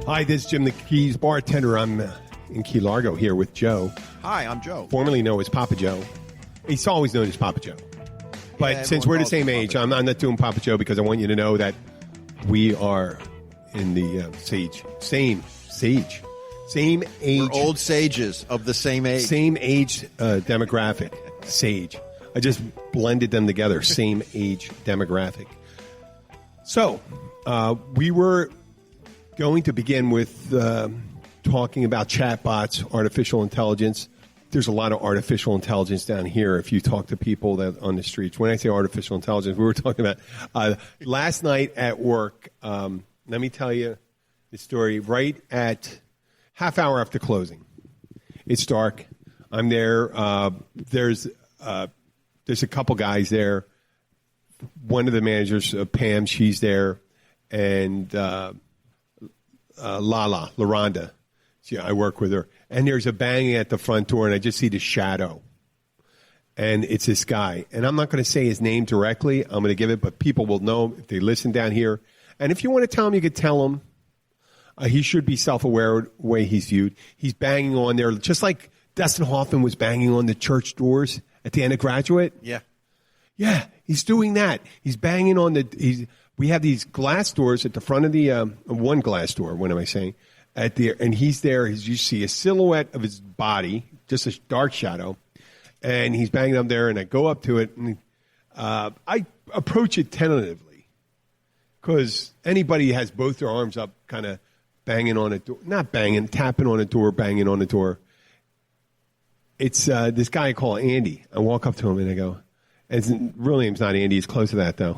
Hi, this is Jim the Keys bartender. I'm in Key Largo here with Joe. Hi, I'm Joe. Formerly known as Papa Joe. He's always known as Papa Joe. But since we're the same age, I'm not doing Papa Joe because I want you to know that we are in the same age. We're old sages of the same age. Same age demographic. Sage. I just blended them together. Same age demographic. So, we were going to begin with talking about chatbots, artificial intelligence. There's a lot of artificial intelligence down here if you talk to people that on the streets. When I say artificial intelligence, we were talking about last night at work. Let me tell you the story. Right at half hour after closing, it's dark. I'm there. There's a couple guys there. One of the managers, Pam, she's there, and LaRonda. I work with her. And there's a banging at the front door, and I just see the shadow. And it's this guy. And I'm not going to say his name directly. I'm going to give it, but people will know if they listen down here. And if you want to tell him, you could tell him. He should be self-aware of the way he's viewed. He's banging on there, just like Dustin Hoffman was banging on the church doors at the end of Graduate. Yeah. Yeah, he's doing that. He's banging on we have these glass doors at the front of the, one glass door, what am I saying? And he's there, you see a silhouette of his body, just a dark shadow, and he's banging up there, and I go up to it, and I approach it tentatively, because anybody has both their arms up, kind of banging on a door, not banging, tapping on a door, banging on a door. It's this guy I call Andy. I walk up to him, and I go, his real name's not Andy. He's close to that, though.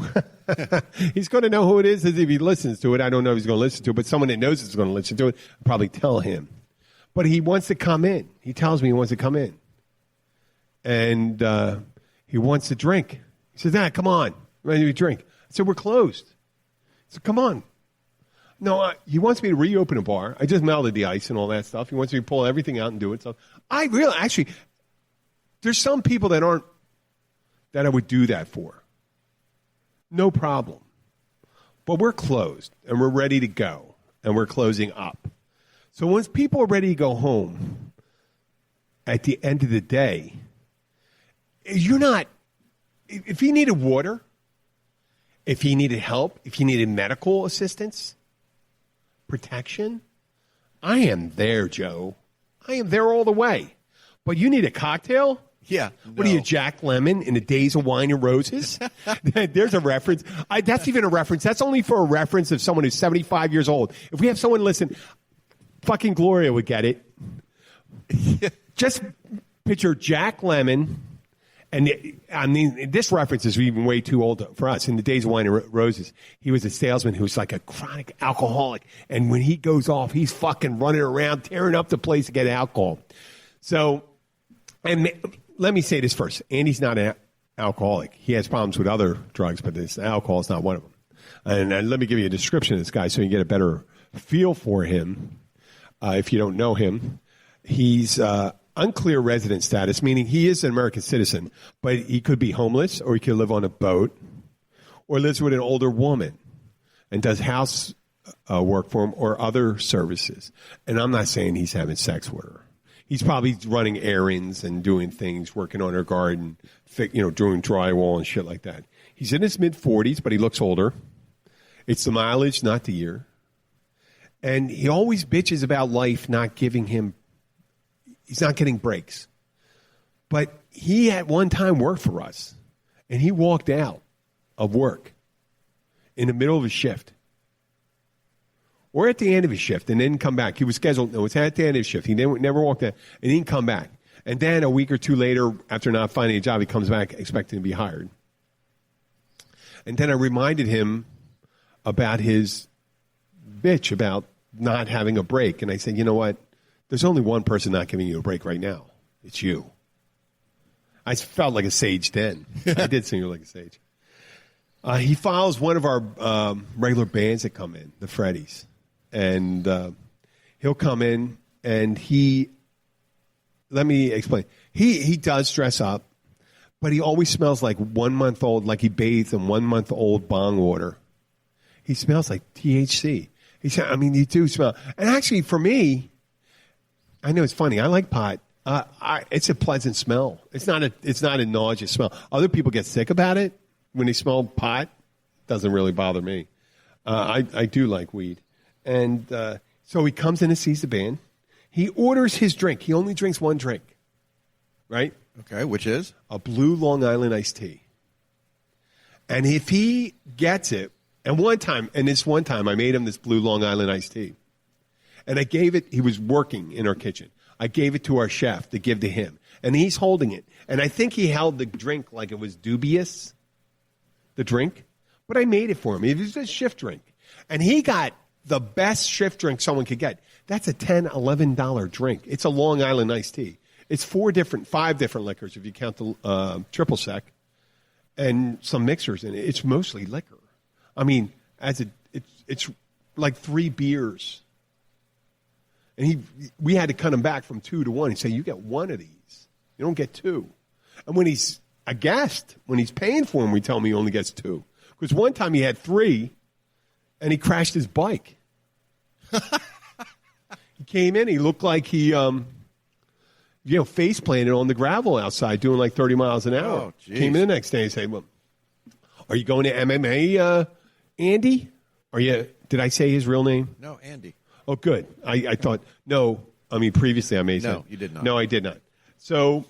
He's going to know who it is if he listens to it. I don't know if he's going to listen to it, but someone that knows is going to listen to it will probably tell him. But he wants to come in. He tells me he wants to come in. And he wants to drink. He says, come on. I'm ready to drink. I said, we're closed. He said, come on. No, he wants me to reopen a bar. I just melted the ice and all that stuff. He wants me to pull everything out and do it. So actually, there's some people that I would do that for. No problem. But we're closed, and we're ready to go, and we're closing up. So once people are ready to go home, at the end of the day, if he needed water, if he needed help, if he needed medical assistance, protection, I am there, Joe. I am there all the way. But you need a cocktail? Yeah. What are you, Jack Lemmon in the Days of Wine and Roses? There's a reference. That's even a reference. That's only for a reference of someone who's 75 years old. If we have someone listen, fucking Gloria would get it. Just picture Jack Lemmon. And this reference is even way too old for us. In the Days of Wine and Roses, he was a salesman who was like a chronic alcoholic. And when he goes off, he's fucking running around, tearing up the place to get alcohol. So, and let me say this first. Andy's not an alcoholic. He has problems with other drugs, but alcohol is not one of them. And let me give you a description of this guy so you get a better feel for him if you don't know him. He's unclear resident status, meaning he is an American citizen, but he could be homeless or he could live on a boat or lives with an older woman and does house work for him or other services. And I'm not saying he's having sex with her. He's probably running errands and doing things, working on her garden, doing drywall and shit like that. He's in his mid-40s, but he looks older. It's the mileage, not the year. And he always bitches about life not giving him, he's not getting breaks. But he at one time worked for us, and he walked out of work in the middle of a shift. Or at the end of his shift and didn't come back. He was scheduled. No, it's at the end of his shift. He never walked out and he didn't come back. And then a week or two later, after not finding a job, he comes back expecting to be hired. And then I reminded him about his bitch about not having a break. And I said, you know what? There's only one person not giving you a break right now. It's you. I felt like a sage then. I did seem like a sage. He follows one of our regular bands that come in, the Freddies. And he'll come in, and let me explain. He does dress up, but he always smells like 1 month old, like he bathed in 1 month old bong water. He smells like THC. He said, I mean, you do smell. And actually, for me, I know it's funny. I like pot. It's a pleasant smell. It's not a nauseous smell. Other people get sick about it when they smell pot. Doesn't really bother me. I do like weed. And so he comes in and sees the band. He orders his drink. He only drinks one drink, right? Okay, which is? A blue Long Island iced tea. And if he gets it, and this one time I made him this blue Long Island iced tea. And I gave it, he was working in our kitchen. I gave it to our chef to give to him. And he's holding it. And I think he held the drink like it was dubious, the drink. But I made it for him. It was a shift drink. And he got the best shift drink someone could get. That's a $10, $11 drink. It's a Long Island iced tea. It's 5 different liquors if you count the triple sec, and some mixers in it. It's mostly liquor. I mean, it's like 3 beers. And we had to cut him back from 2 to 1. He'd say, you get 1 of these. You don't get 2. And when he's a guest, when he's paying for them, we tell him he only gets 2. Because one time he had 3, and he crashed his bike. He came in, he looked like he, face planted on the gravel outside doing like 30 miles an hour. Oh, geez. Came in the next day and said, well, are you going to MMA, Andy? Did I say his real name? No, Andy. Oh, good. I thought, no. I mean, previously I may say. No, you did not. No, I did not. So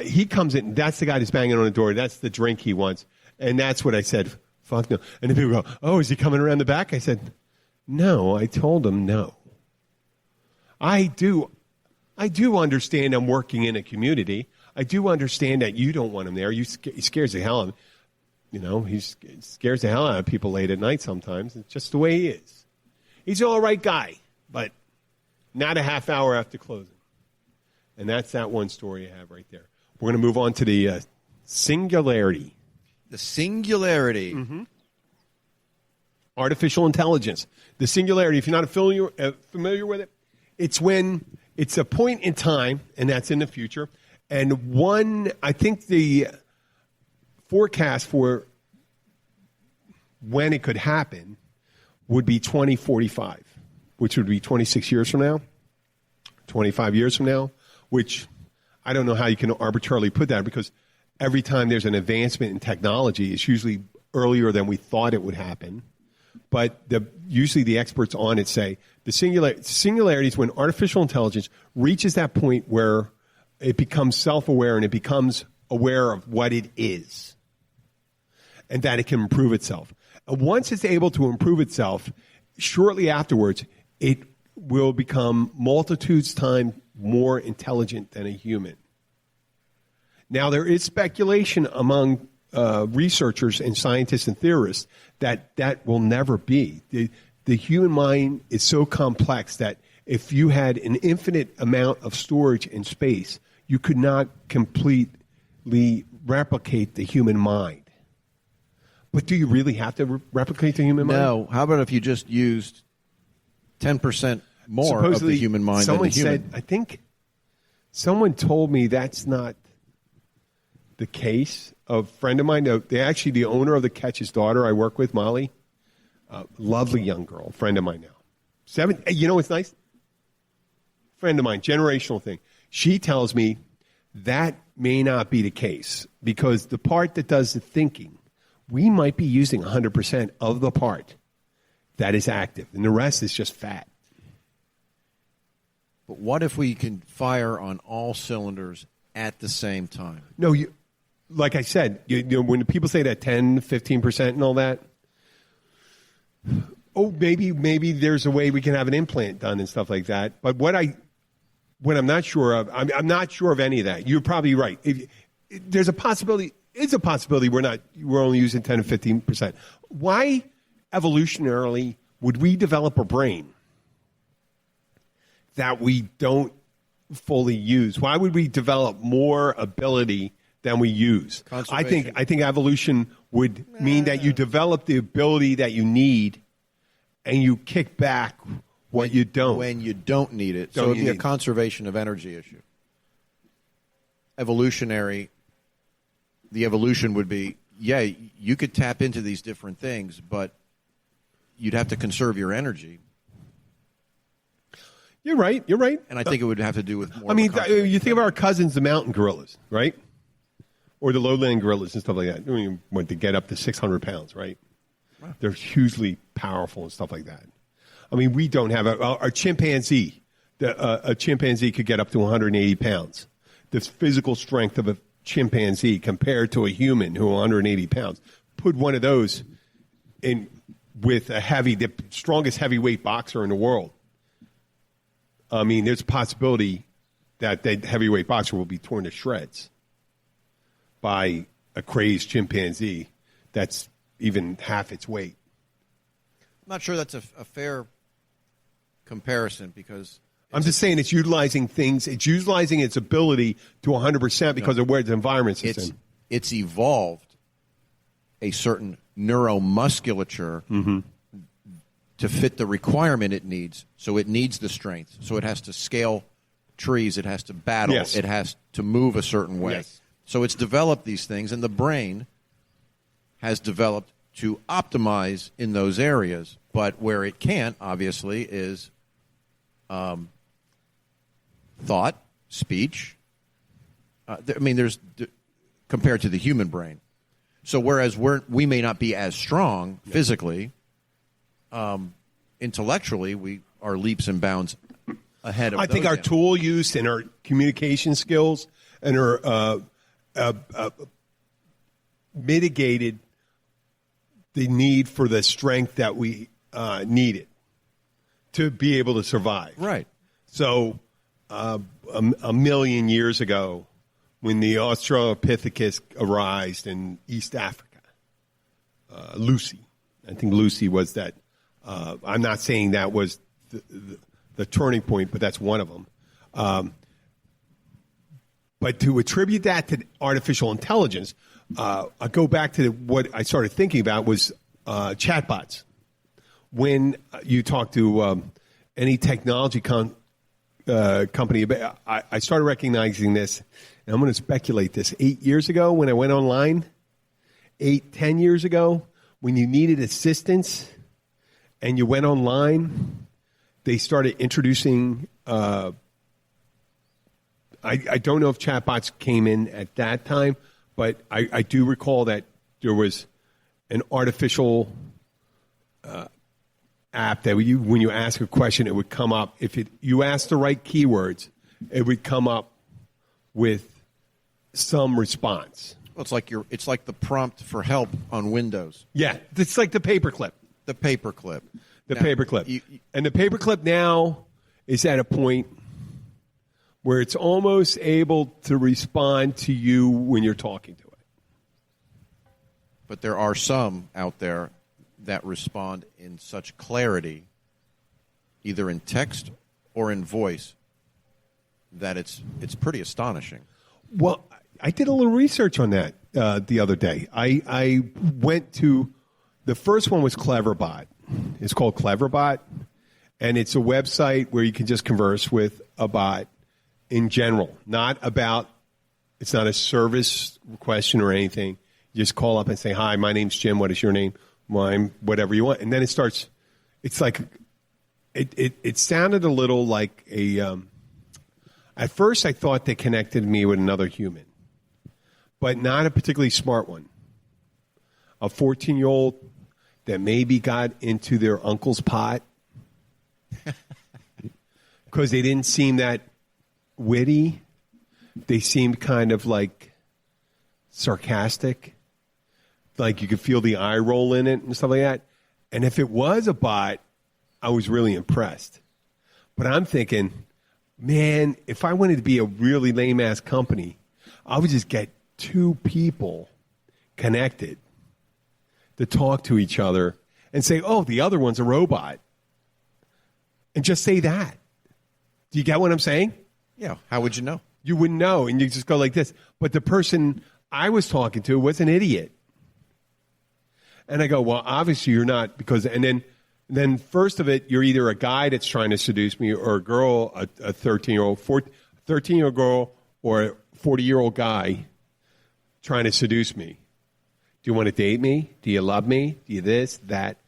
he comes in. That's the guy that's banging on the door. That's the drink he wants. And that's what I said. Fuck no. And then people go, oh, is he coming around the back? I said, no. I told him no. I do understand I'm working in a community. I do understand that you don't want him there. He scares the hell out of him. He scares the hell out of people late at night sometimes. It's just the way he is. He's an all right guy, but not a half hour after closing. And that's that one story I have right there. We're going to move on to the singularity. The singularity. Mm-hmm. Artificial intelligence. The singularity, if you're not familiar with it, it's when it's a point in time, and that's in the future. And I think the forecast for when it could happen would be 2045, which would be 26 years from now, 25 years from now, which I don't know how you can arbitrarily put that, because every time there's an advancement in technology, it's usually earlier than we thought it would happen. But usually the experts on it say the singularity is when artificial intelligence reaches that point where it becomes self-aware and it becomes aware of what it is and that it can improve itself. And once it's able to improve itself, shortly afterwards, it will become multitudes times more intelligent than a human. Now, there is speculation among researchers and scientists and theorists that will never be. The human mind is so complex that if you had an infinite amount of storage in space, you could not completely replicate the human mind. But do you really have to replicate the human mind? No. How about if you just used 10% more of the human mind than the human? I think someone told me that's not the case. A friend of mine, the owner of the Catch's daughter I work with, Molly, lovely young girl, friend of mine now. What's nice? Friend of mine, generational thing. She tells me that may not be the case because the part that does the thinking, we might be using 100% of the part that is active, and the rest is just fat. But what if we can fire on all cylinders at the same time? No, like I said, when people say that 10, 15% and all that, maybe there's a way we can have an implant done and stuff like that. But what I'm not sure of, I'm not sure of any of that. You're probably right. There's a possibility. It's a possibility we're only using 10 to 15%. Why evolutionarily would we develop a brain that we don't fully use? Why would we develop more ability than we use? I think evolution would mean that you develop the ability that you need and you kick back what you don't. When you don't need it. So it would be a conservation of energy issue. The evolution would be, you could tap into these different things, but you'd have to conserve your energy. You're right. And I think it would have to do with more. You think of our cousins, the mountain gorillas, right? Or the lowland gorillas and stuff like that. When they get up to 600 pounds, right? Wow. They're hugely powerful and stuff like that. We don't have a chimpanzee. A chimpanzee could get up to 180 pounds. The physical strength of a chimpanzee compared to a human who 180 pounds. Put one of those in with the strongest heavyweight boxer in the world. There's a possibility that the heavyweight boxer will be torn to shreds by a crazed chimpanzee that's even half its weight. I'm not sure that's a fair comparison because... I'm just saying it's utilizing things. It's utilizing its ability to 100% because of where the environment is in. It's evolved a certain neuromusculature to fit the requirement it needs. So it needs the strength. So it has to scale trees. It has to battle. Yes. It has to move a certain way. Yes. So it's developed these things, and the brain has developed to optimize in those areas. But where it can't, obviously, is thought, speech. There's compared to the human brain. So whereas we may not be as strong physically, intellectually, we are leaps and bounds ahead of. I think our tool use and our communication skills and our mitigated the need for the strength that we needed to be able to survive. Right. So a million years ago, when the Australopithecus arose in East Africa, Lucy, I think Lucy was that. I'm not saying that was the turning point, but that's one of them. But to attribute that to artificial intelligence, I go back to what I started thinking about was chatbots. When you talk to any technology company, I started recognizing this, and I'm going to speculate this. 8 years ago when I went online, 10 years ago, when you needed assistance and you went online, they started introducing I don't know if chatbots came in at that time, but I do recall that there was an artificial app that when you ask a question, it would come up. If you asked the right keywords, it would come up with some response. Well, it's like the prompt for help on Windows. Yeah, it's like the paperclip. The paperclip. And the paperclip now is at a point where it's almost able to respond to you when you're talking to it. But there are some out there that respond in such clarity, either in text or in voice, that it's pretty astonishing. Well, I did a little research on that the other day. I went to the first one was Cleverbot. It's called Cleverbot, and it's a website where you can just converse with a bot in general, it's not a service question or anything. You just call up and say, hi, my name's Jim. What is your name? Mine, whatever you want. And then it's like, it sounded a little like at first I thought they connected me with another human, but not a particularly smart one. A 14-year-old that maybe got into their uncle's pot because they didn't seem that witty. They seemed kind of like sarcastic. Like you could feel the eye roll in it and stuff like that. And if it was a bot, I was really impressed. But I'm thinking, man, if I wanted to be a really lame-ass company, I would just get two people connected to talk to each other and say, oh, the other one's a robot. And just say that. Do you get what I'm saying? Yeah. How would you know? You wouldn't know, and you just go like this. But the person I was talking to was an idiot. And I go, well, obviously you're not, because, and then first of it, you're either a guy that's trying to seduce me or a girl, a 13-year-old girl or a 40-year-old guy trying to seduce me. Do you want to date me? Do you love me? Do you this, that?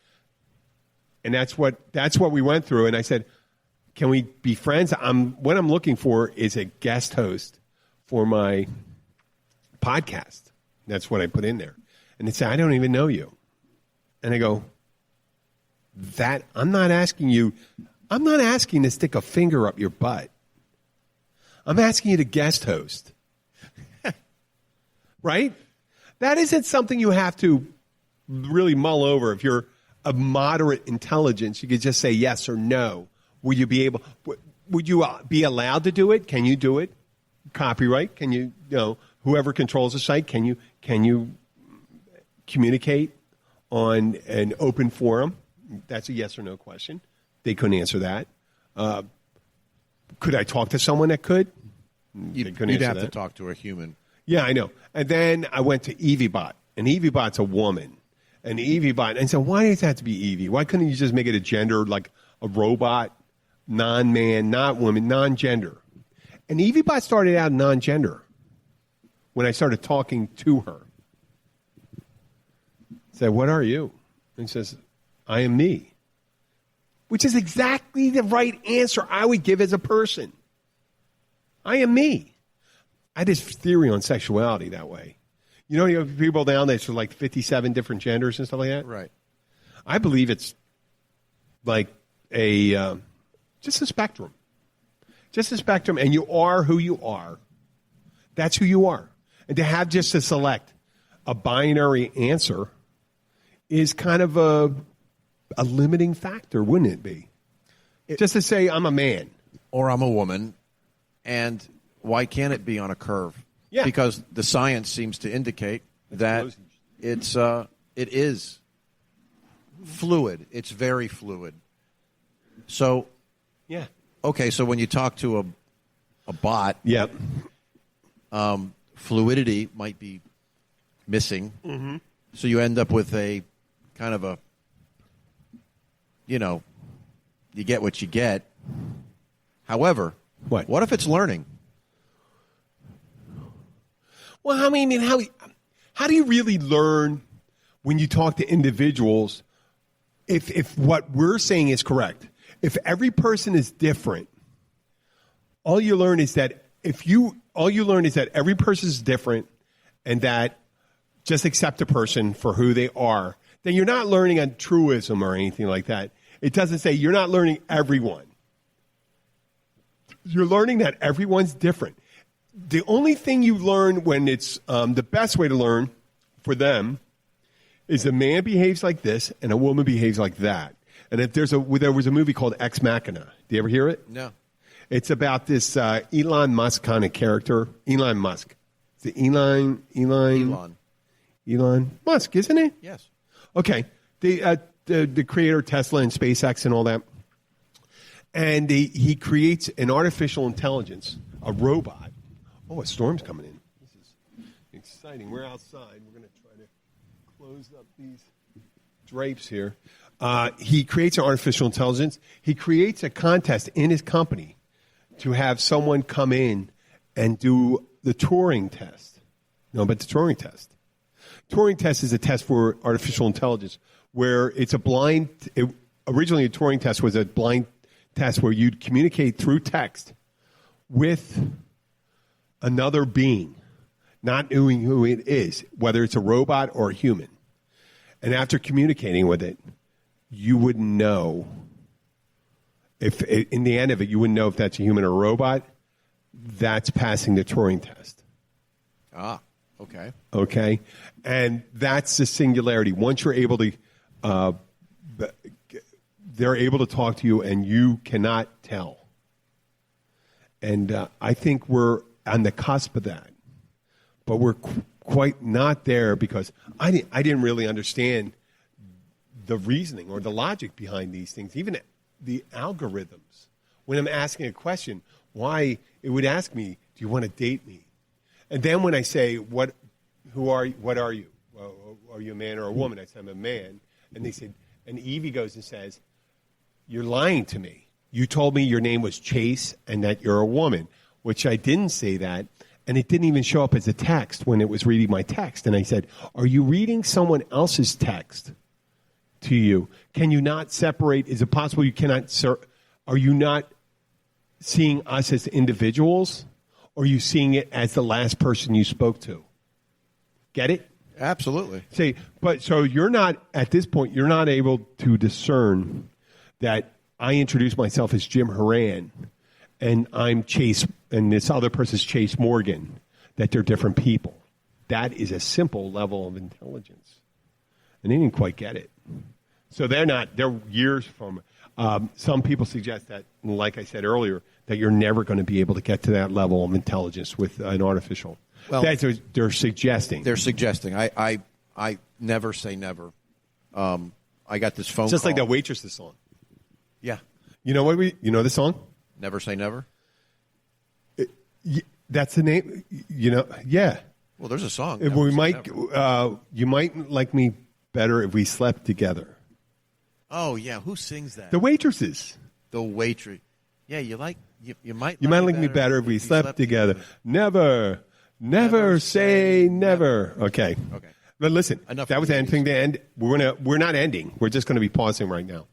And that's what we went through. And I said, can we be friends? What I'm looking for is a guest host for my podcast. That's what I put in there. And they said, I don't even know you. And I go, I'm not asking to stick a finger up your butt. I'm asking you to guest host. Right? That isn't something you have to really mull over. If you're of moderate intelligence, you could just say yes or no. Would you be be allowed to do it? Can you do it? Copyright? Can you whoever controls the site, can you communicate on an open forum? That's a yes or no question. They couldn't answer that. Could I talk to someone that could? You'd have to talk to a human. Yeah, I know. And then I went to EVBot, and EVBot's a woman. And EVBot, and I said, why does it have to be Evie? Why couldn't you just make it a gender, like a robot, non-man, not woman, non-gender? And EVBot started out non-gender when I started talking to her. I said, what are you? And she says, I am me. Which is exactly the right answer I would give as a person. I am me. I had this theory on sexuality that way. You have people down there for like 57 different genders and stuff like that? Right. I believe it's like just a spectrum. Just a spectrum, and you are who you are. That's who you are. And to have just to select a binary answer is kind of a limiting factor, wouldn't it be? Just to say I'm a man. Or I'm a woman, and why can't it be on a curve? Yeah. Because the science seems to indicate that it is fluid. It's very fluid. So, yeah. Okay, so when you talk to a bot, yep. Fluidity might be missing. Mm-hmm. So you end up with a kind of you get what you get. However, what if it's learning? Well, I mean, how do you really learn when you talk to individuals if what we're saying is correct? If every person is different, all you learn is that every person is different and that just accept a person for who they are, then you're not learning on truism or anything like that. It doesn't say you're not learning everyone. You're learning that everyone's different. The only thing you learn when it's the best way to learn for them is a man behaves like this and a woman behaves like that. And if there was a movie called Ex Machina. Do you ever hear it? No. It's about this Elon Musk kind of character. Elon Musk. Is it Elon Musk, isn't it? Yes. Okay. The creator of Tesla and SpaceX and all that. And he creates an artificial intelligence, a robot. Oh, a storm's coming in. This is exciting. We're outside. We're going to try to close up these drapes here. He creates an artificial intelligence. He creates a contest in his company to have someone come in and do the Turing test. No, but the Turing test. Turing test is a test for artificial intelligence where it's originally a Turing test was a blind test where you'd communicate through text with another being, not knowing who it is, whether it's a robot or a human. And after communicating with it, you wouldn't know if, in the end of it, you wouldn't know if that's a human or a robot. That's passing the Turing test. Ah, okay. Okay? And that's the singularity. Once you're able to, they're able to talk to you and you cannot tell. And I think we're on the cusp of that. But we're quite not there because I didn't really understand the reasoning or the logic behind these things, even the algorithms. When I'm asking a question, why it would ask me, do you want to date me? And then when I say, what are you? Well, are you a man or a woman? I say, I'm a man. And they said, and Evie goes and says, you're lying to me. You told me your name was Chase and that you're a woman, which I didn't say that. And it didn't even show up as a text when it was reading my text. And I said, are you reading someone else's text to you. Can you not separate? Is it possible you cannot? Are you not seeing us as individuals, or are you seeing it as the last person you spoke to? Get it? Absolutely. See, but so you're not at this point. You're not able to discern that I introduce myself as Jim Horan, and I'm Chase, and this other person's Chase Morgan. That they're different people. That is a simple level of intelligence, and they didn't quite get it. So they're not. They're years from. Some people suggest that, like I said earlier, that you're never going to be able to get to that level of intelligence with an artificial. Well, that's what they're suggesting. They're suggesting. I never say never. I got this phone Just call. like that Waitress' song. Yeah. You know what? You know the song? Never say never? That's the name. You know? Yeah. Well, there's a song. We might. You might like me better if we slept together. Oh yeah, who sings that? The Waitresses. The Waitress. Yeah, you might like me better if we slept together. Never say never. Okay. But listen, Enough that was anything to end. We're not ending. We're just going to be pausing right now.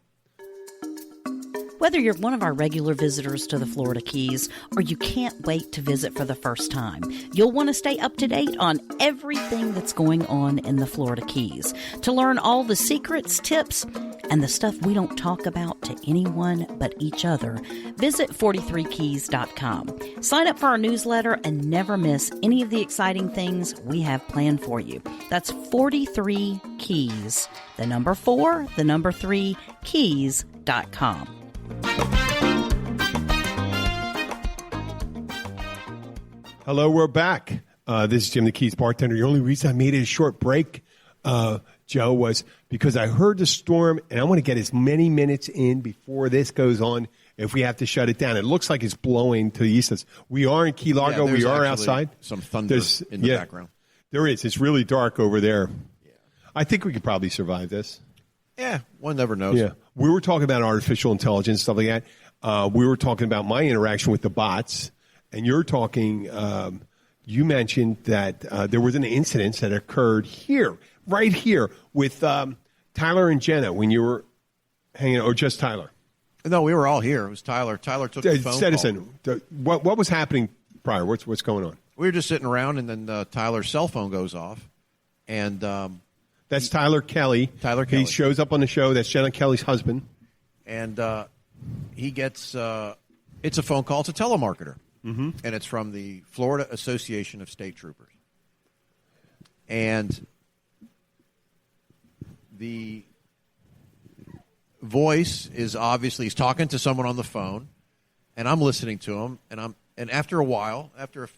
Whether you're one of our regular visitors to the Florida Keys or you can't wait to visit for the first time, you'll want to stay up to date on everything that's going on in the Florida Keys. To learn all the secrets, tips, and the stuff we don't talk about to anyone but each other, visit 43keys.com. Sign up for our newsletter and never miss any of the exciting things we have planned for you. That's 43 Keys, the number 4, the number 3, keys.com. Hello, we're back. This is Jim the Keys bartender. The only reason I made it a short break, Joe, was because I heard the storm, and I want to get as many minutes in before this goes on if we have to shut it down. It looks like it's blowing to the east. We are in Key Largo. Yeah, we are outside. Some thunder in the background. There is. It's really dark over there. Yeah. I think we could probably survive this. Yeah, one never knows. Yeah. We were talking about artificial intelligence, stuff like that. We were talking about my interaction with the bots, and you're talking, you mentioned that there was an incident that occurred here, right here, with Tyler and Jenna when you were hanging out, or just Tyler? No, we were all here. It was Tyler. Tyler took the phone call. What was happening prior? What's going on? We were just sitting around, and then Tyler's cell phone goes off, and that's Tyler Kelly. Tyler Kelly. He shows up on the show. That's Jenna Kelly's husband. And he gets it's a phone call. It's a telemarketer. Mm-hmm. And it's from the Florida Association of State Troopers. And the voice is obviously, he's talking to someone on the phone, and I'm listening to him, and after a while, after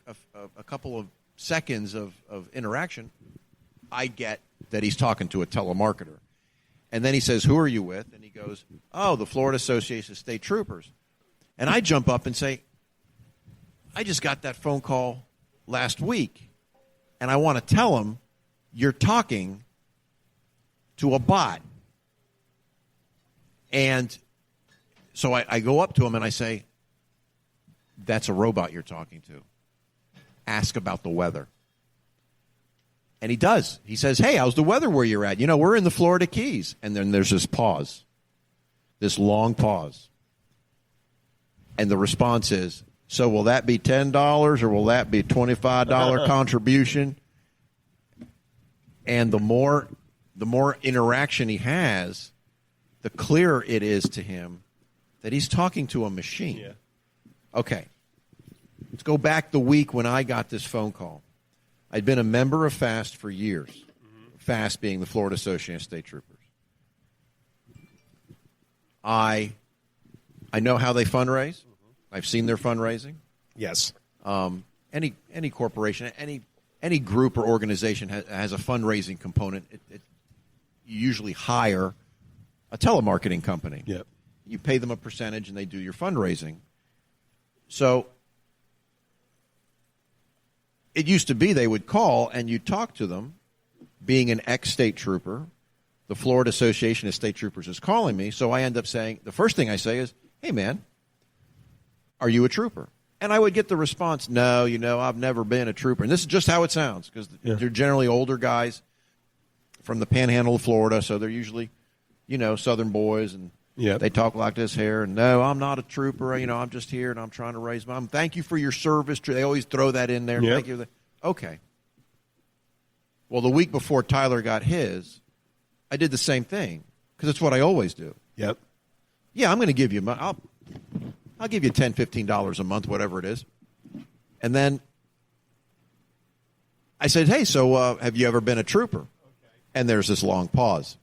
a couple of seconds of interaction, I get that he's talking to a telemarketer. And then he says, "Who are you with?" And he goes, "Oh, the Florida Association of State Troopers." And I jump up and say, "I just got that phone call last week, and I want to tell him you're talking to a bot." And so I go up to him and I say, "That's a robot you're talking to. Ask about the weather." And he does. He says, "Hey, how's the weather where you're at? You know, we're in the Florida Keys." And then there's this pause, this long pause. And the response is, "So will that be $10 or will that be $25 contribution?" And the more interaction he has, the clearer it is to him that he's talking to a machine. Yeah. Okay. Let's go back the week when I got this phone call. I'd been a member of FAST for years. Mm-hmm. FAST being the Florida Association of State Troopers. I know how they fundraise. Mm-hmm. I've seen their fundraising. Yes. Any corporation, any group or organization has a fundraising component. You usually hire a telemarketing company. Yep. You pay them a percentage, and they do your fundraising. So it used to be they would call, and you'd talk to them. Being an ex-state trooper, the Florida Association of State Troopers is calling me, so I end up saying, the first thing I say is, "Hey, man, are you a trooper?" And I would get the response, "No, I've never been a trooper." And this is just how it sounds, because they're generally older guys from the panhandle of Florida, so they're usually, Southern boys, and Yep. they talk like this here. And no, I'm not a trooper. I'm just here and I'm trying to raise my. Thank you for your service. They always throw that in there. Yep. Thank you. Okay. Well, the week before Tyler got his, I did the same thing because it's what I always do. Yep. Yeah, I'm going to give you. I'll give you $10, $15 a month, whatever it is. And then I said, hey, so have you ever been a trooper? Okay. And there's this long pause.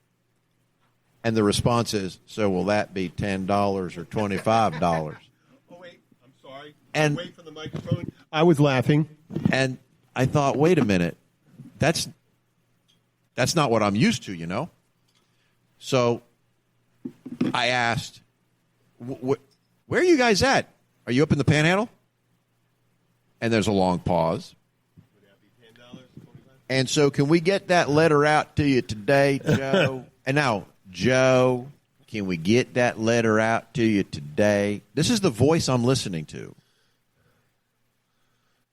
And the response is, so will that be $10 or $25? Oh, wait. I'm sorry. And wait for the microphone. I was laughing. And I thought, wait a minute. That's not what I'm used to, So I asked, where are you guys at? Are you up in the Panhandle? And there's a long pause. And so can we get that letter out to you today, Joe? And now, Joe, can we get that letter out to you today? This is the voice I'm listening to.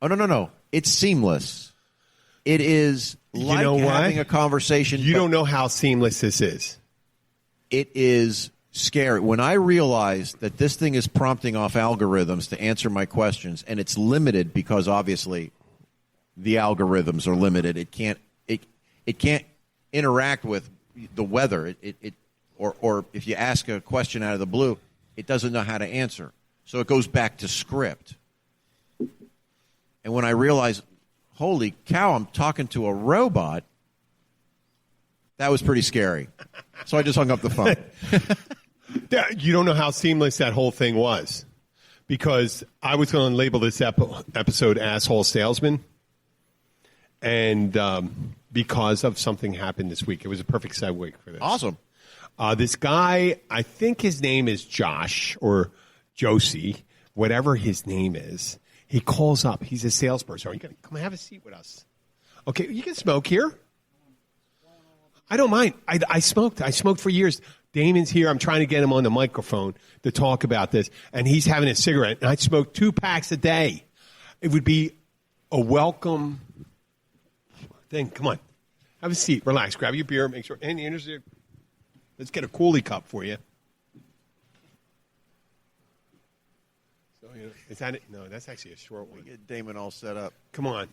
Oh, no. It's seamless. It is like having a conversation. You don't know how seamless this is. It is scary. When I realized that this thing is prompting off algorithms to answer my questions, and it's limited because obviously the algorithms are limited. It can't interact with the weather. Or if you ask a question out of the blue, it doesn't know how to answer. So it goes back to script. And when I realized, holy cow, I'm talking to a robot, that was pretty scary. So I just hung up the phone. You don't know how seamless that whole thing was. Because I was going to label this episode Asshole Salesman. And because of something happened this week. It was a perfect segue for this. Awesome. This guy, I think his name is Josh or Josie, whatever his name is. He calls up. He's a salesperson. Are you going to come have a seat with us? Okay, you can smoke here. I don't mind. I smoked. I smoked for years. Damon's here. I'm trying to get him on the microphone to talk about this. And he's having a cigarette. And I smoke 2 packs a day. It would be a welcome thing. Come on. Have a seat. Relax. Grab your beer. Make sure. And let's get a coolie cup for you. So, is that it? No, that's actually a short one. Get Damon all set up. Come on.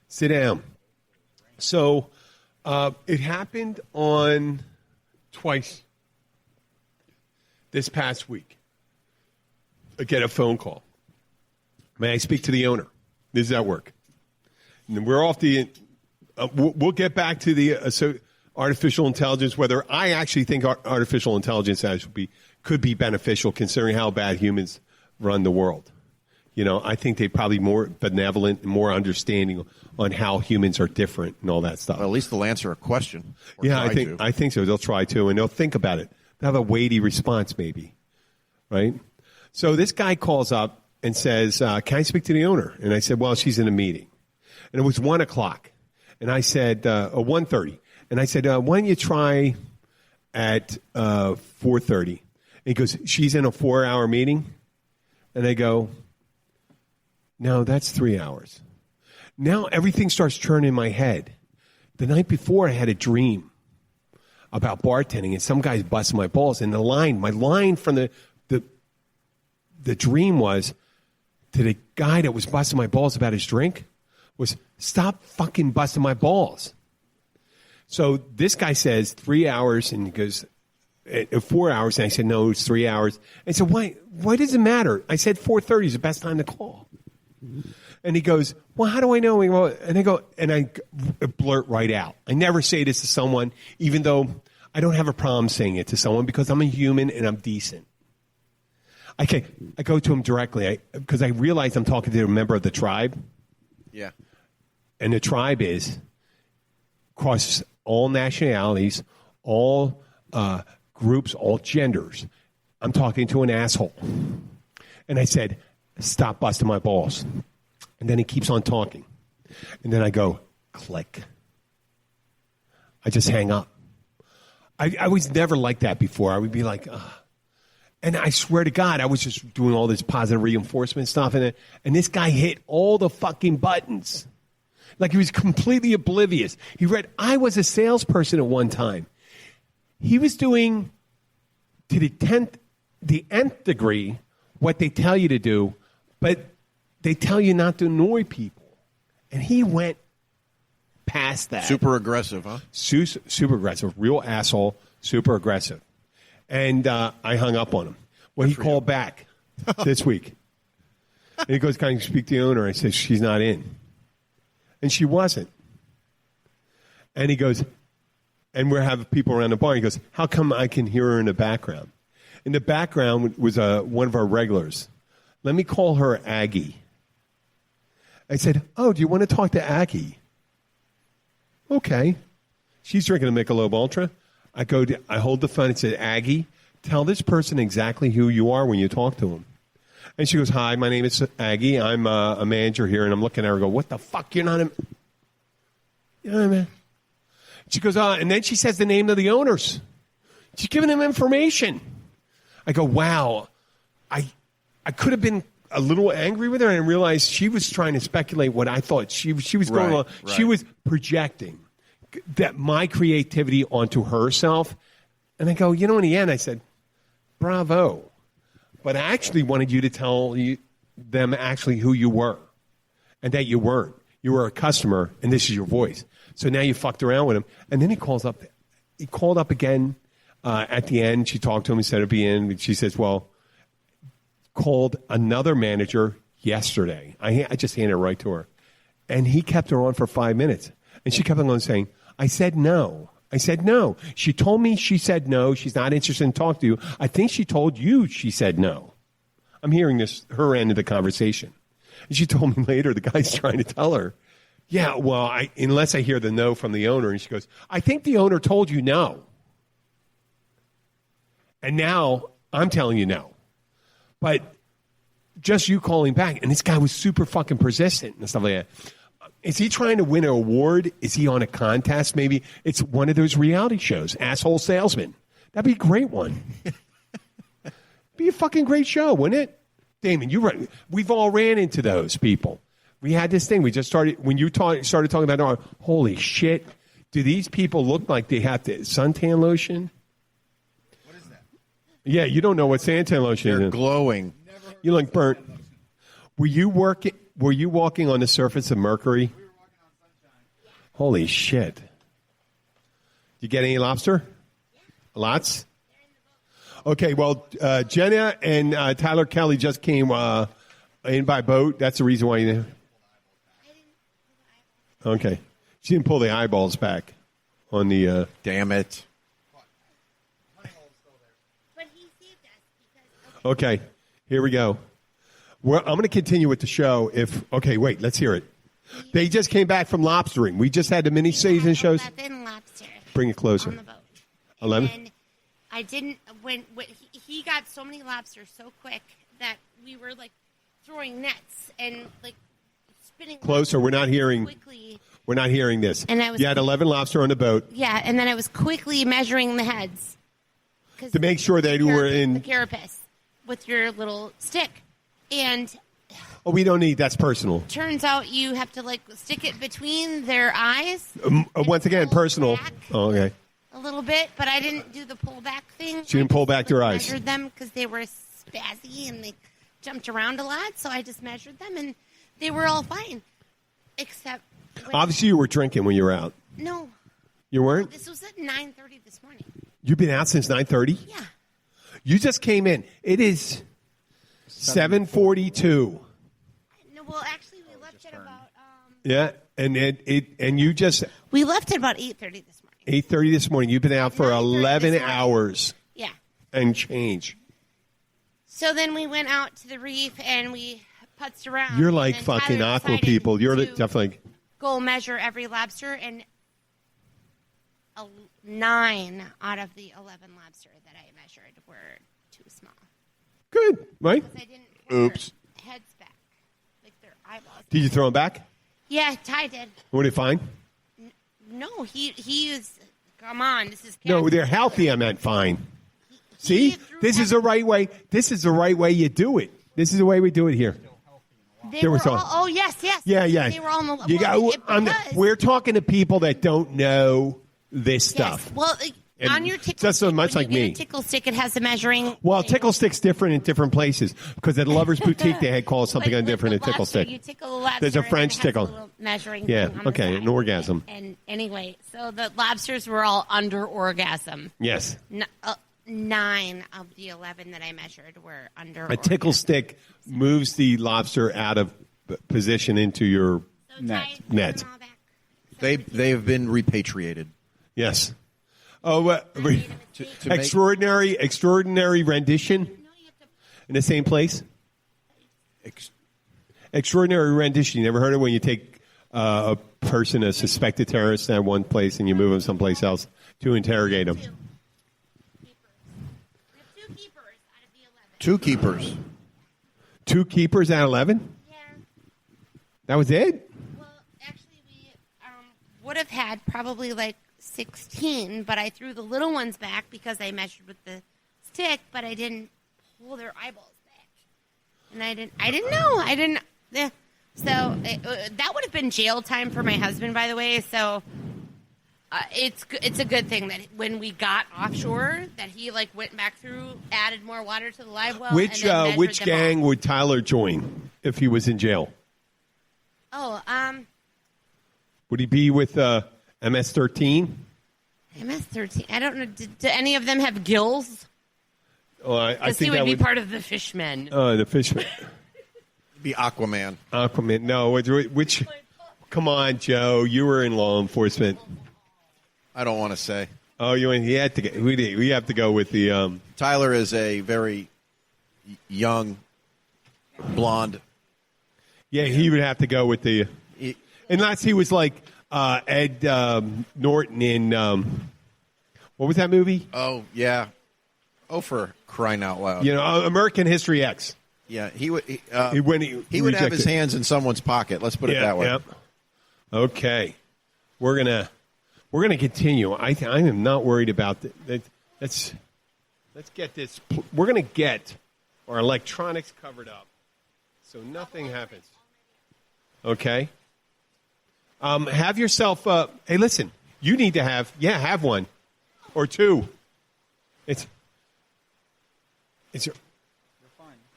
Sit down. So it happened on twice this past week. I get a phone call. May I speak to the owner? Does that work? And we're off the we'll get back to the artificial intelligence, whether I actually think artificial intelligence could be beneficial considering how bad humans run the world. I think they're probably more benevolent and more understanding on how humans are different and all that stuff. Well, at least they'll answer a question. Yeah, I think so. They'll try to, and they'll think about it. They'll have a weighty response, maybe, right? So this guy calls up and says, "Can I speak to the owner?" And I said, "Well, she's in a meeting," and it was 1:00, and I said, 1:30, and I said, "Why don't you try at 4:30?" And he goes, "She's in a 4-hour meeting," and I go, "No, that's 3 hours." Now everything starts turning in my head. The night before, I had a dream about bartending, and some guy's busting my balls. And my line from the dream was to the guy that was busting my balls about his drink was, "Stop fucking busting my balls." So this guy says 3 hours, and he goes, 4 hours. And I said, "No, it's 3 hours." And so why does it matter? I said 4:30 is the best time to call. And he goes, "Well, how do I know?" And I blurt right out. I never say this to someone, even though I don't have a problem saying it to someone because I'm a human and I'm decent. I go to him directly because I realize I'm talking to a member of the tribe. Yeah. And the tribe is across all nationalities, all groups, all genders. I'm talking to an asshole. And I said, "Stop busting my balls." And then he keeps on talking. And then I go, click. I just hang up. I was never like that before. I would be like, ugh. And I swear to God, I was just doing all this positive reinforcement stuff. And this guy hit all the fucking buttons. Like he was completely oblivious. I was a salesperson at one time. He was doing to the nth degree what they tell you to do, but they tell you not to annoy people. And he went past that. Super aggressive, huh? Super aggressive. Real asshole, super aggressive. And I hung up on him. Well, he called back this week. And he goes, can I speak to the owner? I said, she's not in. And she wasn't. And he goes, and we're having people around the bar. He goes, how come I can hear her in the background? In the background was one of our regulars. Let me call her Aggie. I said, oh, do you want to talk to Aggie? Okay. She's drinking a Michelob Ultra. I hold the phone and said, Aggie, tell this person exactly who you are when you talk to him. And she goes, hi, my name is Aggie. I'm a manager here. And I'm looking at her and go, what the fuck? You're not a... You know what I mean? She goes, and then she says the name of the owners. She's giving them information. I go, wow. I could have been a little angry with her and realized she was trying to speculate what I thought she was going on. Right. She was projecting that my creativity onto herself. And I go, in the end, I said, bravo. But I actually wanted you to tell them actually who you were and that you weren't. You were a customer, and this is your voice. So now you fucked around with him. And then he calls up. He called up again at the end. She talked to him. He said it'd be in. She says, well, called another manager yesterday. I just handed it right to her. And he kept her on for 5 minutes. And she kept on saying, I said no. I said no. She told me she said no. She's not interested in talking to you. I think she told you she said no. I'm hearing her end of the conversation. And she told me later, the guy's trying to tell her, yeah, well, unless I hear the no from the owner. And she goes, I think the owner told you no. And now I'm telling you no. But just you calling back. And this guy was super fucking persistent and stuff like that. Is he trying to win an award? Is he on a contest? Maybe it's one of those reality shows, Asshole Salesman. That'd be a great one. Be a fucking great show, wouldn't it? Damon, you're right. We've all ran into those people. We had this thing. We just started, when you started talking about, holy shit, do these people look like they have the suntan lotion? What is that? Yeah, you don't know what suntan lotion is. They're glowing. You look burnt. Were you walking on the surface of Mercury? We were walking on sunshine. Holy shit. You get any lobster? Lots? Okay, well, Jenna and Tyler Kelly just came in by boat. That's the reason why you... Okay. She didn't pull the eyeballs back on the... Damn it. Honeymoon's still there. But he saved us because Okay, here we go. I'm going to continue with the show. Okay, wait, let's hear it. They just came back from lobstering. We just had the mini season shows. 11 lobster Bring it closer. on the boat. 11? And I didn't when he got so many lobsters so quick that we were like throwing nets and like spinning Closer. We're not hearing. quickly. We're not hearing this. And I was- You had 11 lobster on the boat Yeah, and then I was quickly measuring the heads 'cause to make sure that you were the in. carapace with your little stick. And Oh, we don't need. That's personal. turns out you have to like stick it between their eyes. Once again, pull personal. back Oh, okay. a little bit, but I didn't do the pull back thing. She didn't pull back their eyes. Measured them because they were spazzy and they jumped around a lot, so I just measured them and they were all fine, except when, Obviously, you were drinking when you were out. no. You weren't. This was at 9:30 this morning. You've been out since 9:30. Yeah, You just came in. It is 7:42. no. Well, actually, we left at about Yeah, and you just we left at about 8:30 this morning. 8:30 this morning. You've been out for 9:30 11 this morning. hours Yeah. and change. So then we went out to the reef and we putzed around. You're and like then fucking Tyler aqua decided people. You're to definitely. go measure every lobster, and 9 out of the 11 lobster that I measured were too small. Good, right? I didn't pull their Oops. heads back, like their eyeballs. Did you throw them back? Yeah, Ty did. What did you find? No, he is. Come on, this is. No, cat- they're healthy. I meant fine. He See, threw this is the right way. This is the right way you do it. This is the way we do it here. They there were was all. all- Oh yes, yes. Yeah, yeah. They were all. In the, You well, got. because- We're talking to people that don't know this yes. stuff. Well, And On your tickle just so stick, much when like you get me. a tickle stick, it has a measuring. Well, thing. tickle stick's different in different places because at Lover's Boutique they had called something Like different with a the tickle lobster, stick. You tickle a lobster, There's a and then French it has tickle. A little measuring Yeah, thing on the okay, side. an orgasm. And anyway, so the lobsters were all under orgasm. Yes. 9 of the 11 that I measured were under. A tickle stick moves the lobster out of position into your net. They've been repatriated. Yes. Oh, To make- extraordinary rendition in the same place. Extraordinary rendition. You never heard of when you take a person, a suspected terrorist, at one place and you move them someplace else to interrogate them. Two keepers. 2 keepers out of 11? Yeah. That was it? Well, actually, we would have had probably like 16, but I threw the little ones back because I measured with the stick, but I didn't pull their eyeballs back, and I didn't know. So that would have been jail time for my husband, by the way. So it's a good thing that when we got offshore, that he went back through, added more water to the live well. Which and then which measured them gang all. would Tyler join if he was in jail? Oh, Would he be with MS-13? MS-13. I don't know. Do any of them have gills? Oh, I Because think he that would be part of the fishmen. the fishman. Be Aquaman. Aquaman. No, which? Come on, Joe. You were in law enforcement. I don't want to say. Oh, he had to get. We have to go with the. Tyler is a very young, blonde. Yeah, he would have to go with the. Unless he was like Ed Norton in what was that movie? Oh yeah. Oh, for crying out loud! American History X. Yeah, he would. He would have rejected. His hands in someone's pocket. Let's put it that way. Yeah. Okay, we're gonna continue. I am not worried about that. Let's get this. We're gonna get our electronics covered up so nothing happens. Okay. Have yourself. Hey, listen. You need to have one or two. It's.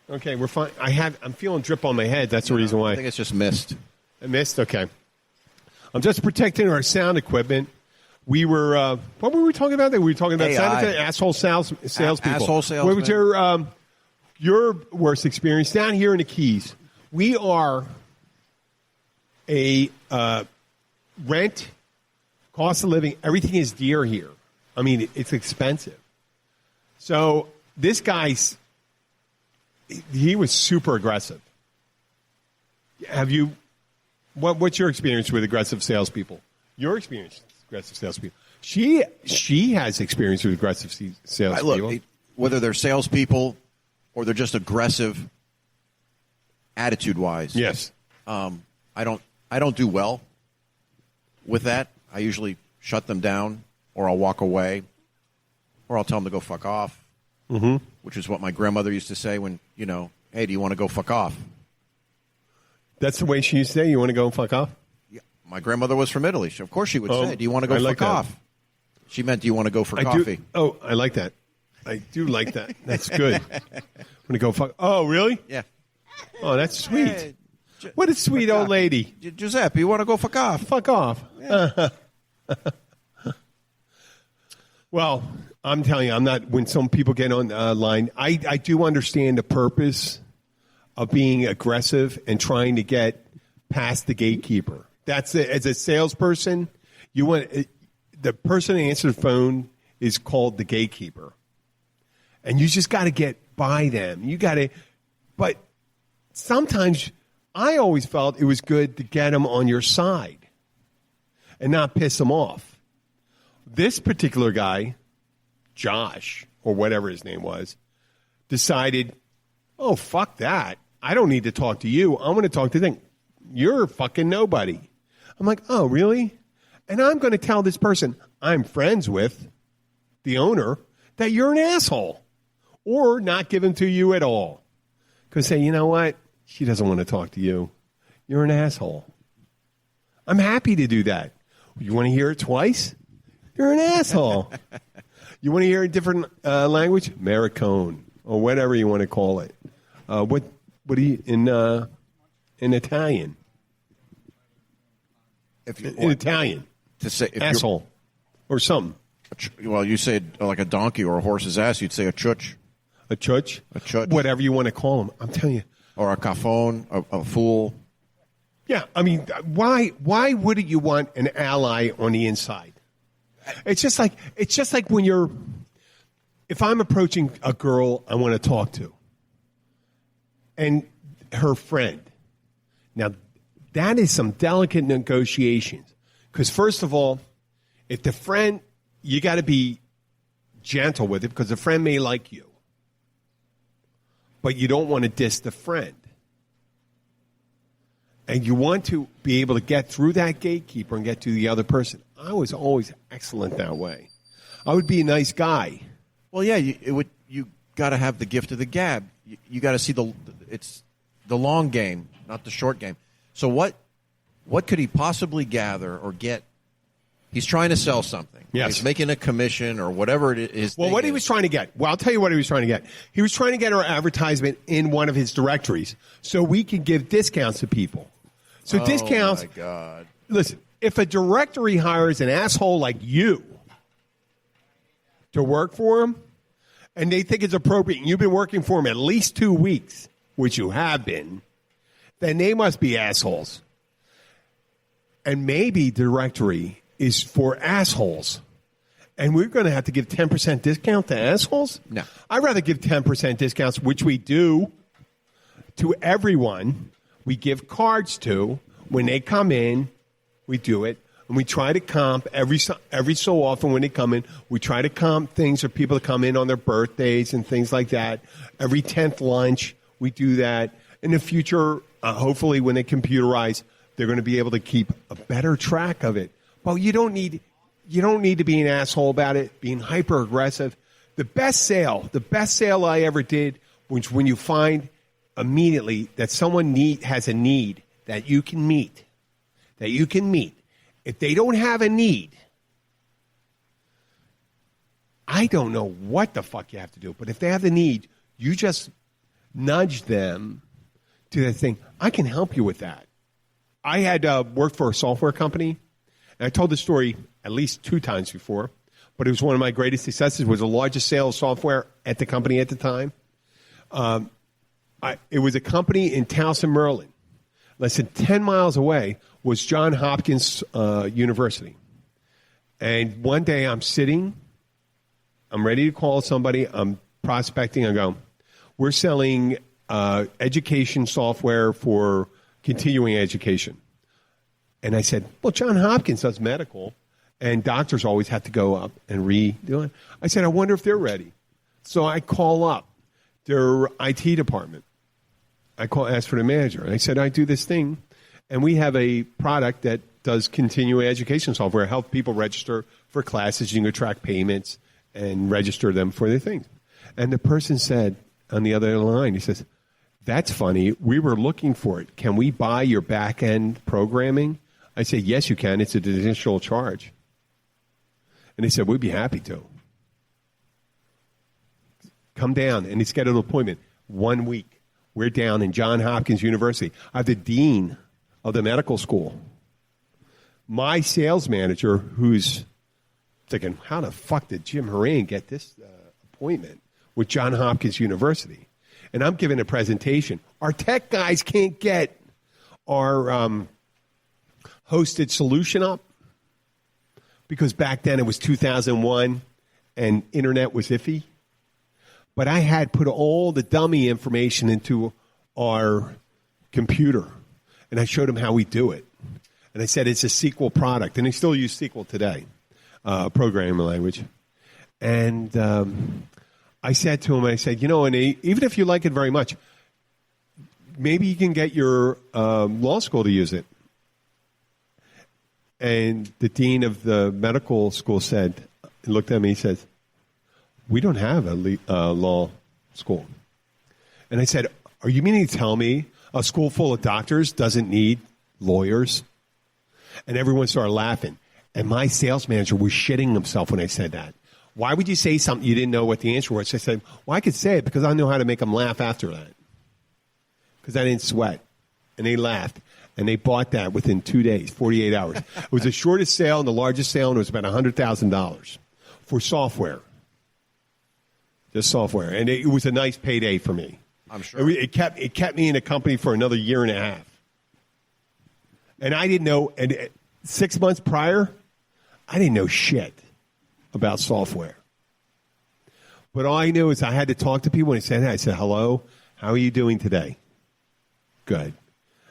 Okay, we're fine. I'm feeling drip on my head. That's the reason why. I think it's just mist. I missed. Okay. I'm just protecting our sound equipment. We were. What were we talking about? We were talking about asshole salespeople. Asshole salesmen. What was your worst experience down here in the Keys? We are a rent, cost of living. Everything is dear here. I mean, it's expensive. So this guy's. He was super aggressive. Have you? What's your experience with aggressive salespeople? Your experience with aggressive salespeople. She has experience with aggressive salespeople. Look, whether they're salespeople or they're just aggressive, attitude-wise. Yes. I don't do well with that. I usually shut them down, or I'll walk away, or I'll tell them to go fuck off. Mm-hmm. Which is what my grandmother used to say when, hey, do you want to go fuck off? That's the way she used to say, you want to go and fuck off? Yeah. My grandmother was from Italy. Of course she would say, do you want to go fuck off? She meant, do you want to go for coffee? I like that. I do like that. That's good. Want to go fuck? Oh, really? Yeah. Oh, that's sweet. What a sweet old lady. Giuseppe, you want to go fuck off? Fuck off. Yeah. Well, I'm telling you, I'm not. When some people get online, I do understand the purpose of being aggressive and trying to get past the gatekeeper. That's it. As a salesperson, you want the person who answers the phone is called the gatekeeper, and you just got to get by them. You got to, but sometimes I always felt it was good to get them on your side and not piss them off. This particular guy, Josh, or whatever his name was, decided, oh, fuck that. I don't need to talk to you. I'm going to talk to them. You're fucking nobody. I'm like, oh, really? And I'm going to tell this person I'm friends with, the owner, that you're an asshole. Or not give him to you at all. Because say, you know what? She doesn't want to talk to you. You're an asshole. I'm happy to do that. You want to hear it twice? You're an asshole. You want to hear a different language? Americone, or whatever you want to call it. What do you in Italian? If you In Italian, to say if asshole, or something. well, you say like a donkey or a horse's ass, you'd say a chuch A chutch, whatever you want to call them. I'm telling you. or a cafone, a fool. Yeah, I mean, why wouldn't you want an ally on the inside? It's just like when you're. If I'm approaching a girl I want to talk to, and her friend, now that is some delicate negotiations. Because first of all, if the friend, you got to be gentle with it because the friend may like you, but you don't want to diss the friend. And you want to be able to get through that gatekeeper and get to the other person. I was always excellent that way. I would be a nice guy. Well, yeah, you got to have the gift of the gab. You got to see it's the long game, not the short game. So what could he possibly gather or get? He's trying to sell something. Yes. He's making a commission or whatever it is. Well, what he was trying to get. Well, I'll tell you what he was trying to get. He was trying to get our advertisement in one of his directories so we can give discounts to people. So discounts. Oh, my God. Listen, if a directory hires an asshole like you to work for him, and they think it's appropriate, and you've been working for him at least 2 weeks, which you have been, then they must be assholes. And maybe directory is for assholes. And we're going to have to give 10% discount to assholes? No. I'd rather give 10% discounts, which we do, to everyone we give cards to. When they come in, we do it. And we try to comp every so often when they come in. We try to comp things for people to come in on their birthdays and things like that. Every 10th lunch, we do that. In the future, hopefully when they computerize, they're going to be able to keep a better track of it. But you don't need to be an asshole about it, being hyper aggressive. The best sale I ever did was when you find immediately that someone has a need that you can meet. If they don't have a need, I don't know what the fuck you have to do. But if they have the need, you just nudge them to the thing. I can help you with that. I had worked for a software company, and I told the story at least 2 times before, but it was one of my greatest successes. It was the largest sale of software at the company at the time. It was a company in Towson, Maryland. Less than 10 miles away was Johns Hopkins University. And one day I'm sitting, I'm ready to call somebody, I'm prospecting, I go, we're selling education software for continuing education. And I said, well, Johns Hopkins does medical, and doctors always have to go up and redo it. I said, I wonder if they're ready. So I call up their IT department. Ask for the manager. And I said, I do this thing, and we have a product that does continuing education software, help people register for classes. You can track payments and register them for their things. And the person said on the other line, he says, that's funny. We were looking for it. Can we buy your back-end programming? I said, yes, you can. It's an additional charge. And they said, we'd be happy to. Come down, and he scheduled an appointment 1 week. We're down in Johns Hopkins University. I have the dean of the medical school. My sales manager, who's thinking, how the fuck did Jim Horan get this appointment with Johns Hopkins University? And I'm giving a presentation. Our tech guys can't get our hosted solution up because back then it was 2001 and internet was iffy. But I had put all the dummy information into our computer, and I showed him how we do it. And I said it's a SQL product, and they still use SQL today, programming language. And I said to him, and even if you like it very much, maybe you can get your law school to use it. And the dean of the medical school looked at me, he said, we don't have a law school. And I said, are you meaning to tell me a school full of doctors doesn't need lawyers? And everyone started laughing. And my sales manager was shitting himself when I said that. Why would you say something you didn't know what the answer was? I said, well, I could say it because I know how to make them laugh after that. Because I didn't sweat. And they laughed. And they bought that within 2 days, 48 hours. It was the shortest sale and the largest sale, and it was about $100,000 for software. Just software. And it was a nice payday for me. I'm sure. It kept me in a company for another year and a half. And I didn't know, and 6 months prior, I didn't know shit about software. But all I knew is I had to talk to people, and I said, hello, how are you doing today? Good.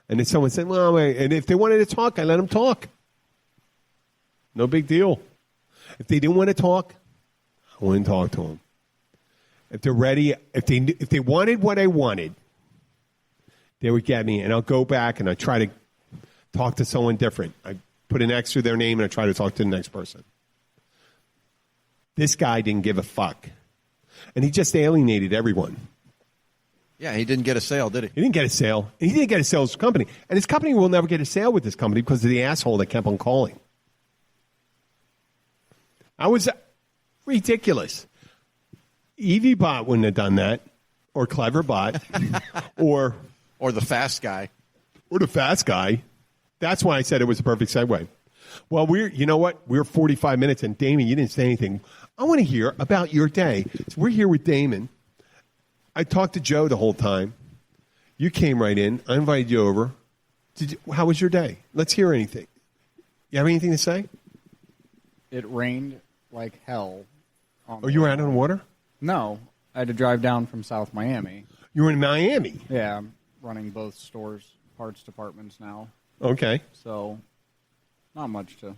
And then someone said, well, wait. And if they wanted to talk, I let them talk. No big deal. If they didn't want to talk, I wouldn't talk to them. If they're ready, if they wanted what I wanted, they would get me, and I'll go back and I try to talk to someone different. I put an X through their name and I try to talk to the next person. This guy didn't give a fuck. And he just alienated everyone. Yeah, he didn't get a sale, did he? He didn't get a sale. And he didn't get a sale with his company. And his company will never get a sale with this company because of the asshole that kept on calling. I was ridiculous. EVBot wouldn't have done that. Or Cleverbot. or Or the fast guy. Or the fast guy. That's why I said it was a perfect segue. Well, you know what? We're 45 minutes, and Damon, you didn't say anything. I want to hear about your day. So we're here with Damon. I talked to Joe the whole time. You came right in. I invited you over. How was your day? Let's hear anything. You have anything to say? It rained like hell. Oh, you were out on the water? No. I had to drive down from South Miami. You were in Miami? Yeah, I'm running both stores, parts departments now. Okay. So, not much to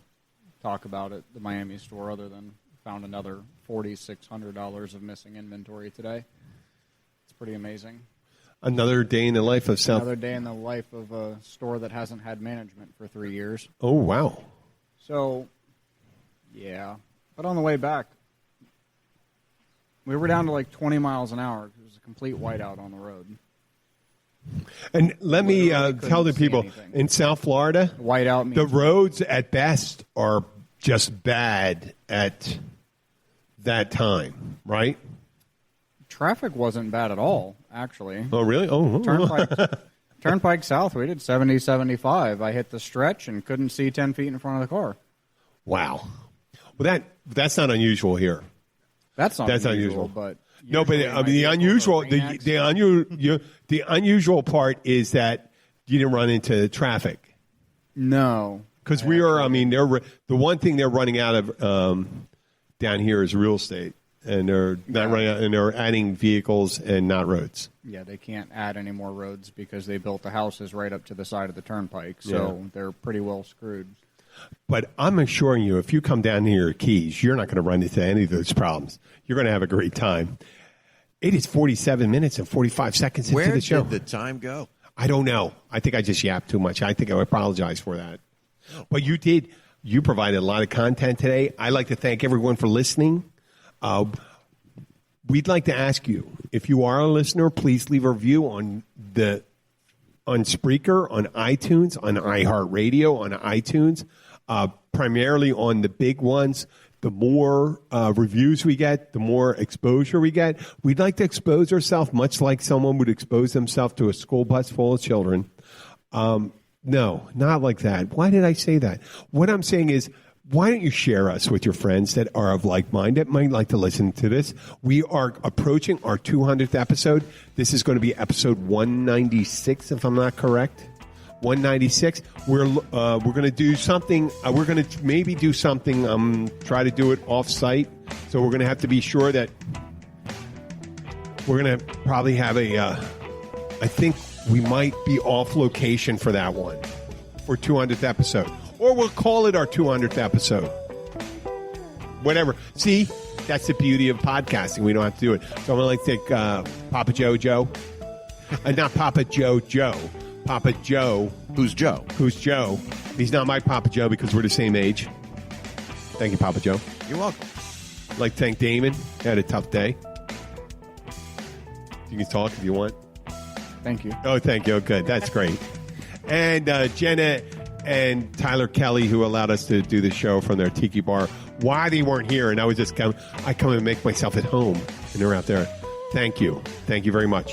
talk about at the Miami store other than found another $4,600 of missing inventory today. It's pretty amazing. Another day in the life of South. Another day in the life of a store that hasn't had management for 3 years. Oh, wow. So, yeah. But on the way back, we were down to like 20 miles an hour. It was a complete whiteout on the road. And let me tell the see people, anything. in South Florida, Whiteout means the roads at best are just bad at that time, right? traffic wasn't bad at all, actually. Oh, really? Oh, Turnpike South, we did 70, 75. I hit the stretch and couldn't see 10 feet in front of the car. Wow. Well, that's not unusual here. That's not unusual, unusual. But No, but the unusual part is that you didn't run into traffic. No. Because we are, I mean, the one thing they're running out of down here is real estate. And they're not running out, and they're adding vehicles and not roads. Yeah, they can't add any more roads because they built the houses right up to the side of the turnpike. So they're pretty well screwed. But I'm assuring you, if you come down here to Keys, you're not going to run into any of those problems. You're going to have a great time. It is 47 minutes and 45 seconds into the show. Where did the time go? I don't know. I think I just yapped too much. I think I apologize for that. But you did. You provided a lot of content today. I'd like to thank everyone for listening. We'd like to ask you, if you are a listener, please leave a review on Spreaker, on iTunes, on iHeartRadio, on iTunes, primarily on the big ones. The more reviews we get, the more exposure we get. We'd like to expose ourselves much like someone would expose themselves to a school bus full of children. No, not like that. Why did I say that? What I'm saying is, why don't you share us with your friends that are of like mind that might like to listen to this? We are approaching our 200th episode. This is going to be episode 196, if I'm not correct. 196. We're going to do something. We're going to maybe do something. Try to do it off-site. So we're going to have to be sure that we're going to probably have I think we might be off location for that one, for 200th episode. Or we'll call it our 200th episode. Whatever. See, that's the beauty of podcasting. We don't have to do it. So I'm going to take Papa Joe. Not Papa Joe. Papa Joe. Who's Joe? Who's Joe? He's not my Papa Joe because we're the same age. Thank you, Papa Joe. You're welcome. I'd like to thank Damon. He had a tough day. You can talk if you want. Thank you. Oh, thank you. Good. That's great. And Jenna and Tyler Kelly, who allowed us to do the show from their tiki bar. why they weren't here, and I was just I come and make myself at home, and they're out there. Thank you very much.